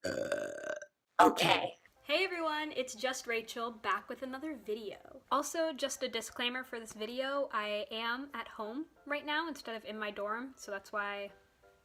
Okay. Hey everyone, it's just Rachel back with another video. Also, just a disclaimer for this video, I am at home right now instead of in my dorm, so that's why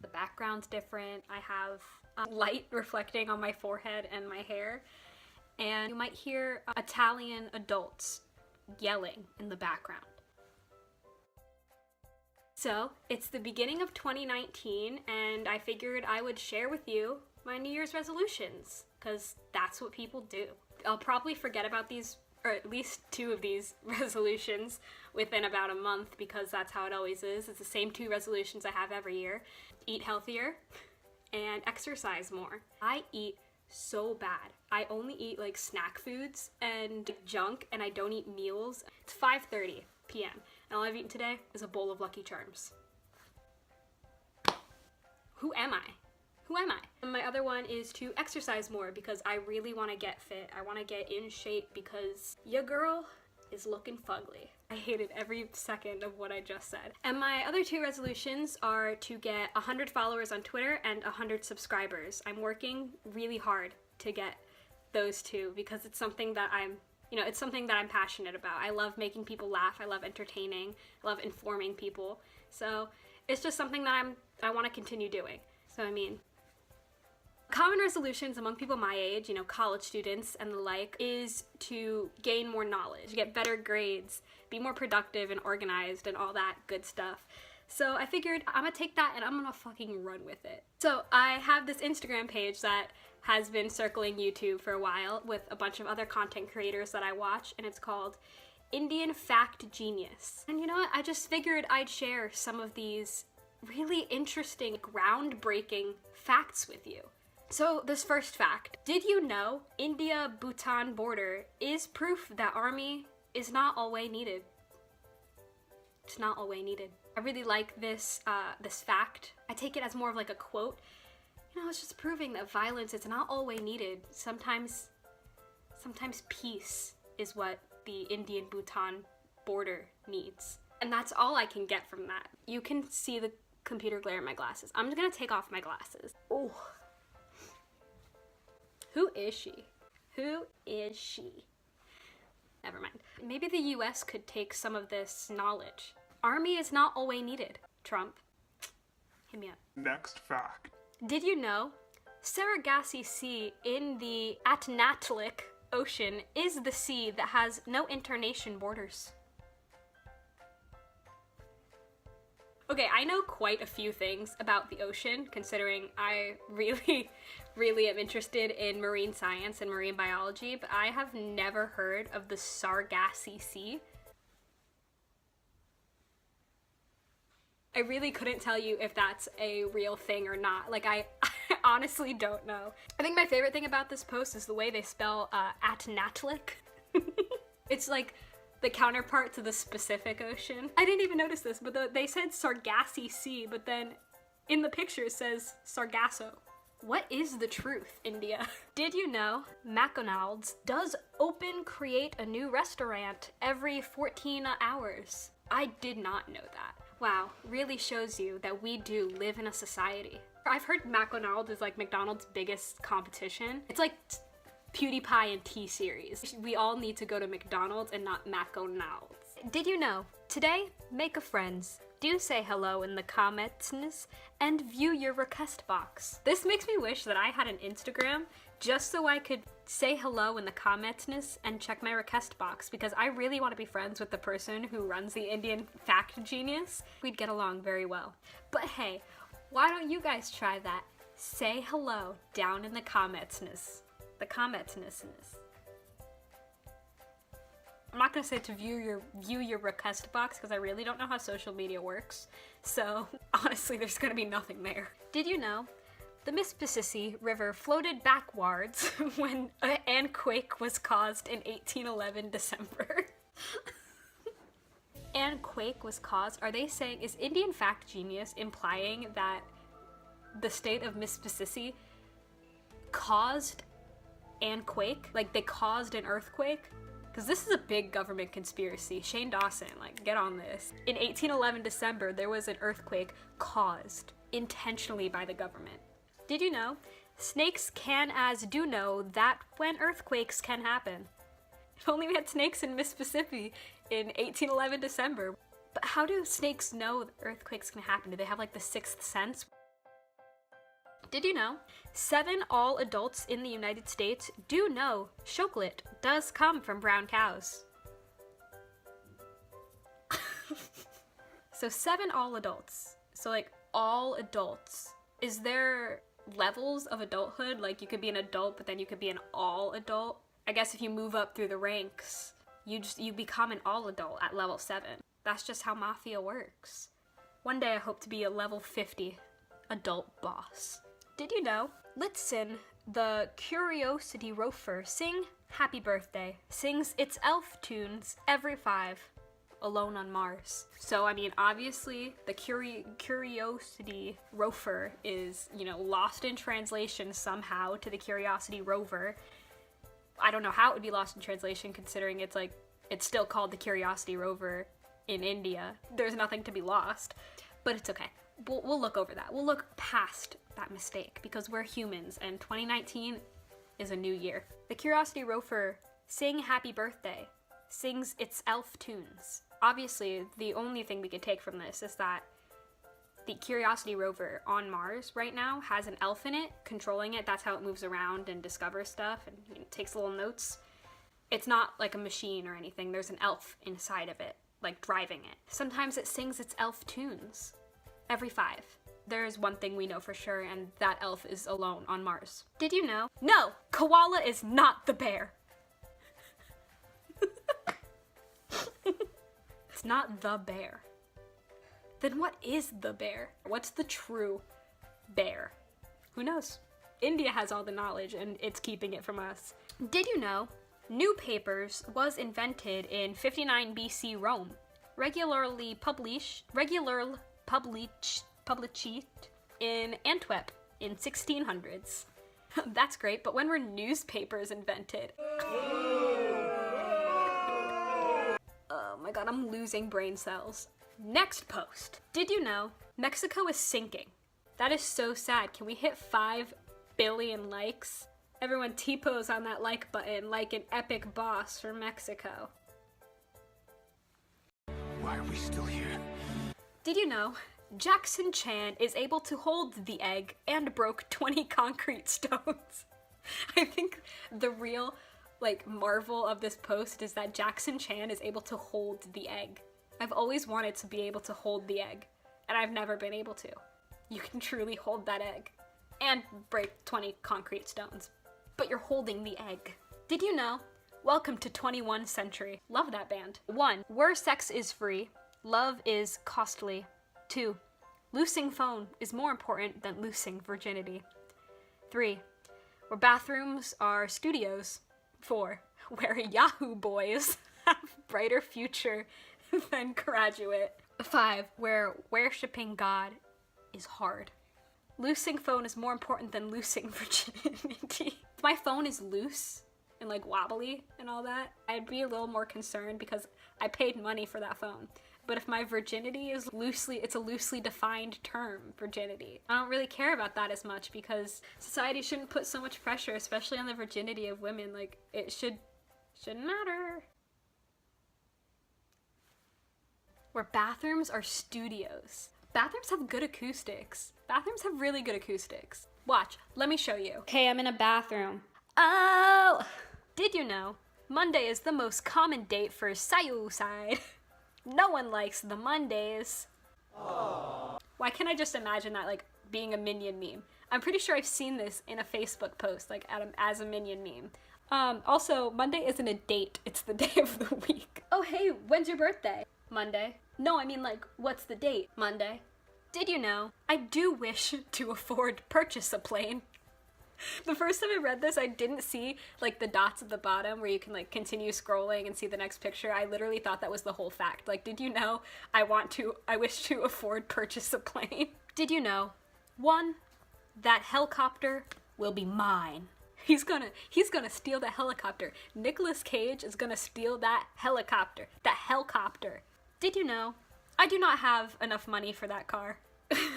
the background's different. I have light reflecting on my forehead and my hair, and you might hear Italian adults yelling in the background. So, it's the beginning of 2019, and I figured I would share with you my New Year's resolutions, because that's what people do. I'll probably forget about these, or at least 2 of these resolutions within about a month, because that's how it always is. It's the same 2 resolutions I have every year. Eat healthier and exercise more. I eat so bad. I only eat like snack foods and junk, and I don't eat meals. It's 5:30 p.m. and all I've eaten today is a bowl of Lucky Charms. Who am I? Who am I? And my other one is to exercise more because I really want to get fit. I want to get in shape because your girl is looking fugly. I hated every second of what I just said. And my other 2 resolutions are to get 100 followers on Twitter and 100 subscribers. I'm working really hard to get those 2 because it's something that it's something that I'm passionate about. I love making people laugh. I love entertaining. I love informing people. So it's just something that I want to continue doing. So common resolutions among people my age, college students and the like, is to gain more knowledge, get better grades, be more productive and organized and all that good stuff. So I figured I'm gonna take that and I'm gonna fucking run with it. So I have this Instagram page that has been circling YouTube for a while with a bunch of other content creators that I watch, and it's called Indian Fact Genius. And you know what? I just figured I'd share some of these really interesting, groundbreaking facts with you. So this first fact, did you know India-Bhutan border is proof that army is not always needed? It's not always needed. I really like this this fact. I take it as more of like a quote. It's just proving that violence is not always needed. Sometimes peace is what the Indian-Bhutan border needs. And that's all I can get from that. You can see the computer glare in my glasses. I'm just gonna take off my glasses. Oh. Who is she? Who is she? Never mind. Maybe the US could take some of this knowledge. Army is not always needed. Trump, hit me up. Next fact. Did you know Sargasso Sea in the Atlantic Ocean is the sea that has no internation borders? Okay, I know quite a few things about the ocean, considering I really am interested in marine science and marine biology, but I have never heard of the Sargasso Sea. I really couldn't tell you if that's a real thing or not. I honestly don't know. I think my favorite thing about this post is the way they spell Atlantic. It's like the counterpart to the Pacific Ocean. I didn't even notice this, but they said Sargasso Sea, but then in the picture it says Sargasso. What is the truth, India? Did you know McDonald's does create a new restaurant every 14 hours? I did not know that. Wow, really shows you that we do live in a society. I've heard McDonald's is like McDonald's biggest competition. It's like PewDiePie and T-Series. We all need to go to McDonald's and not McDonald's. Did you know? Today, make a friends. Do say hello in the comments and view your request box. This makes me wish that I had an Instagram just so I could say hello in the comments and check my request box, because I really want to be friends with the person who runs the Indian Fact Genius. We'd get along very well. But hey, why don't you guys try that? Say hello down in the comments. The comments. I'm not gonna say to view your request box because I really don't know how social media works. So honestly, there's gonna be nothing there. Did you know the Mississippi River floated backwards when an quake was caused in 1811 December? And quake was caused? Are they saying, is Indian Fact Genius implying that the state of Mississippi caused an quake? Like they caused an earthquake? Because this is a big government conspiracy. Shane Dawson, like, get on this. In 1811 December, there was an earthquake caused intentionally by the government. Did you know Snakes can as do know that when earthquakes can happen. If only we had snakes in Mississippi in 1811 December. But how do snakes know that earthquakes can happen? Do they have like the sixth sense? Did you know 7 all adults in the United States do know chocolate does come from brown cows? So 7 all adults. So like all adults. Is there levels of adulthood? Like you could be an adult, but then you could be an all adult. I guess if you move up through the ranks, you become an all adult at level 7. That's just how Mafia works. One day I hope to be a level 50 adult boss. Did you know Blitzen, the Curiosity rover, sing Happy Birthday, sings its elf tunes every 5, alone on Mars. So I mean, obviously the Curiosity rover is, you know, lost in translation somehow to the Curiosity rover. I don't know how it would be lost in translation considering it's still called the Curiosity rover in India. There's nothing to be lost, but it's okay. We'll look over that. We'll look past that mistake because we're humans and 2019 is a new year. The Curiosity rover sing Happy Birthday, sings its elf tunes. Obviously, the only thing we could take from this is that the Curiosity rover on Mars right now has an elf in it controlling it. That's how it moves around and discovers stuff and, you know, takes little notes. It's not like a machine or anything. There's an elf inside of it, like driving it. Sometimes it sings its elf tunes. Every 5. There's one thing we know for sure, and that elf is alone on Mars. Did you know? No! Koala is not the bear! It's not the bear. Then what is the bear? What's the true bear? Who knows? India has all the knowledge, and it's keeping it from us. Did you know? Newspapers was invented in 59 BC Rome. Regularly published in Antwerp in 1600s. That's great, but when were newspapers invented? Oh my god, I'm losing brain cells. Next post. Did you know Mexico is sinking? That is so sad. Can we hit 5 billion likes? Everyone T-pose on that like button like an epic boss from Mexico. Why are we still here? Did you know Jackson Chan is able to hold the egg and broke 20 concrete stones? I think the real, like, marvel of this post is that Jackson Chan is able to hold the egg. I've always wanted to be able to hold the egg, and I've never been able to. You can truly hold that egg and break 20 concrete stones, but you're holding the egg. Did you know? Welcome to 21 Century. Love that band. 1. Where sex is free, love is costly. 2. Losing phone is more important than losing virginity. 3. Where bathrooms are studios. 4. Where Yahoo boys have brighter future than graduate. 5. Where worshipping God is hard. Losing phone is more important than losing virginity. If my phone is loose and like wobbly and all that, I'd be a little more concerned because I paid money for that phone. But if my virginity is it's a loosely defined term, virginity. I don't really care about that as much because society shouldn't put so much pressure, especially on the virginity of women. Like, it shouldn't matter. Where bathrooms are studios. Bathrooms have good acoustics. Bathrooms have really good acoustics. Watch, let me show you. Okay, I'm in a bathroom. Oh! Did you know? Monday is the most common date for suicide. No one likes the Mondays. Aww. Why can't I just imagine that, like, being a Minion meme? I'm pretty sure I've seen this in a Facebook post, like, as a Minion meme. Also, Monday isn't a date, it's the day of the week. Oh, hey, when's your birthday? Monday. No, I mean, like, what's the date? Monday. Did you know? I do wish to afford purchase a plane. The first time I read this, I didn't see, like, the dots at the bottom where you can, like, continue scrolling and see the next picture. I literally thought that was the whole fact. Like, did you know I wish to afford purchase a plane? Did you know? 1, that helicopter will be mine. He's gonna steal the helicopter. Nicolas Cage is gonna steal that helicopter. That helicopter. Did you know? I do not have enough money for that car.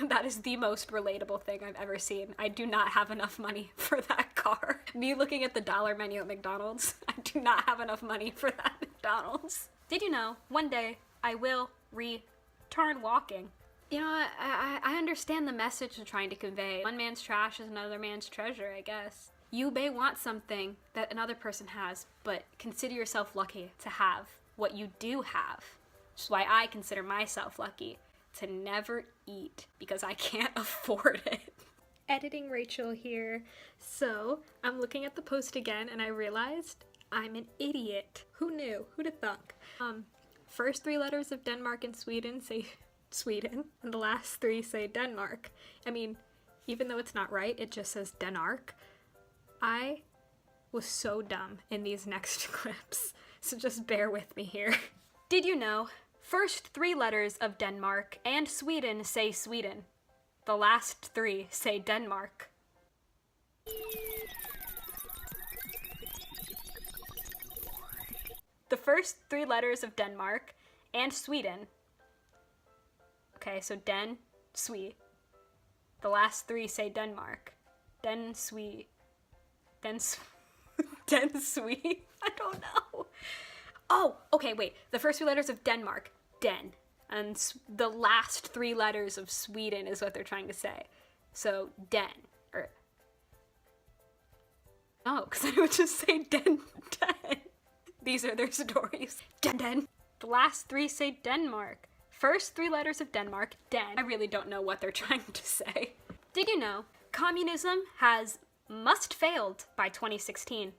That is the most relatable thing I've ever seen. I do not have enough money for that car. Me looking at the dollar menu at McDonald's, I do not have enough money for that McDonald's. Did you know, one day I will return walking? You know, I understand the message they're trying to convey. One man's trash is another man's treasure, I guess. You may want something that another person has, but consider yourself lucky to have what you do have. Which is why I consider myself lucky to never eat, because I can't afford it. Editing Rachel here. So, I'm looking at the post again and I realized I'm an idiot. Who knew? Who'd have thunk? First 3 letters of Denmark and Sweden say Sweden, and the last 3 say Denmark. I mean, even though it's not right, it just says Denmark. I was so dumb in these next clips, so just bear with me here. Did you know? First 3 letters of Denmark and Sweden say Sweden. The last 3 say Denmark. The first 3 letters of Denmark and Sweden. Okay, so Den, Swe. The last 3 say Denmark. Den, Swe. Den, Den, Swe? I don't know. Oh, okay, wait. The first 3 letters of Denmark, Den. And the last 3 letters of Sweden is what they're trying to say. So, Den. Or... No, because I would just say Den, Den. These are their stories. Den, Den. The last 3 say Denmark. First 3 letters of Denmark, Den. I really don't know what they're trying to say. Did you know communism has must failed by 2016?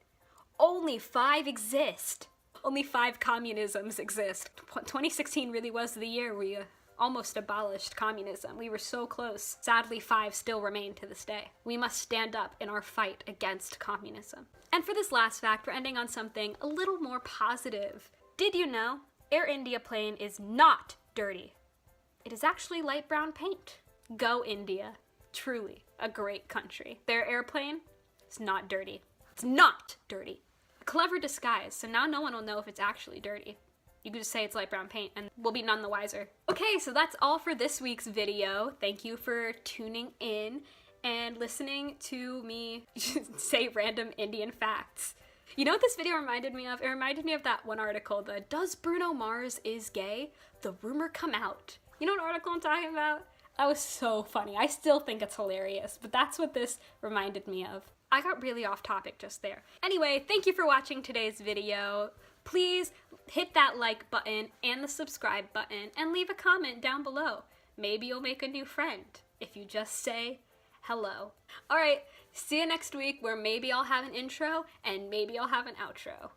Only 5 exist. Only 5 communisms exist. 2016 really was the year we almost abolished communism. We were so close. Sadly, 5 still remain to this day. We must stand up in our fight against communism. And for this last fact, we're ending on something a little more positive. Did you know Air India plane is not dirty? It is actually light brown paint. Go India. Truly a great country. Their airplane is not dirty. It's not dirty. Clever disguise, so now no one will know if it's actually dirty. You can just say it's light brown paint and we'll be none the wiser. Okay, so that's all for this week's video. Thank you for tuning in and listening to me say random Indian facts. You know what this video reminded me of? It reminded me of that one article, the Does Bruno Mars is Gay? The Rumor Come Out. You know what article I'm talking about? That was so funny. I still think it's hilarious, but that's what this reminded me of. I got really off topic just there. Anyway, thank you for watching today's video. Please hit that like button and the subscribe button and leave a comment down below. Maybe you'll make a new friend if you just say hello. All right, see you next week where maybe I'll have an intro and maybe I'll have an outro.